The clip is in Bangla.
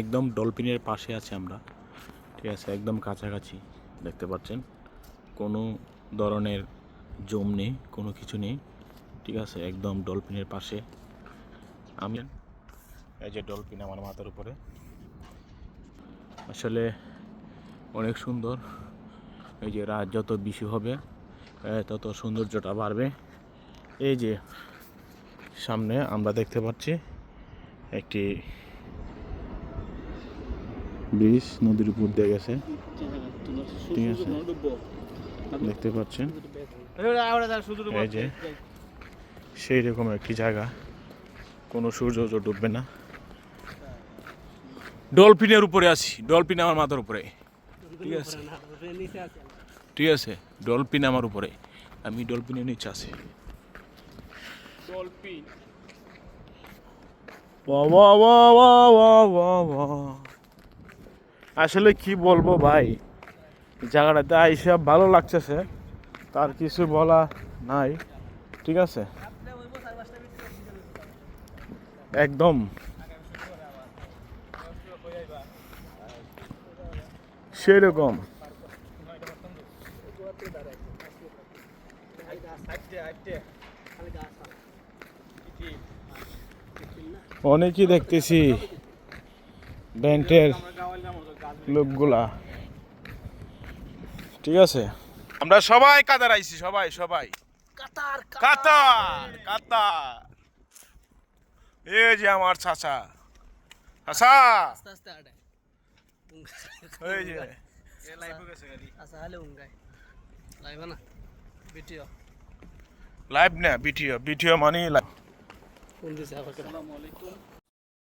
একদম ডলফিনের পাশে আছে আমরা, ঠিক আছে, একদম কাছাকাছি দেখতে পাচ্ছেন, কোনো ধরনের জম নেই, কোনো কিছু নেই, ঠিক আছে, একদম ডলফিনের পাশে আমি। এই যে ডলফিন আমার মাথার উপরে, আসলে অনেক সুন্দর। এই যে রাত যত বেশি হবে তত সৌন্দর্যটা বাড়বে। এই যে সামনে আমরা দেখতে পাচ্ছি একটি ব্রিজ নদীর উপর দিয়ে গেছে, ঠিক আছে, দেখতে পাচ্ছেন। এই যে সেই রকম একটি জায়গা, কোনো সূর্য ডুববে না। ডলফিনের উপরে আছি, ডলফিন আমার মাথার উপরে, ঠিক আছে, ঠিক আছে, ডলফিন আমার উপরে, আমি ডলফিনের নিচে আছি। ডলফিন আসলে কি বলবো ভাই, জায়গাটাতে আইসা ভালো লাগতেছে, তার কিছু বলা নাই, ঠিক আছে, একদম সেরকম। অনেকই দেখতেছি ব্যান্ডের লোকগুলা, ঠিক আছে, আমরা সবাই কাতার আইছি, সবাই সবাই কাতার কাতার কাতার। এই যে আমার চাচা, চাচা এই যে লাইভ না ভিডিও, ভিডিও মানে লাইভ।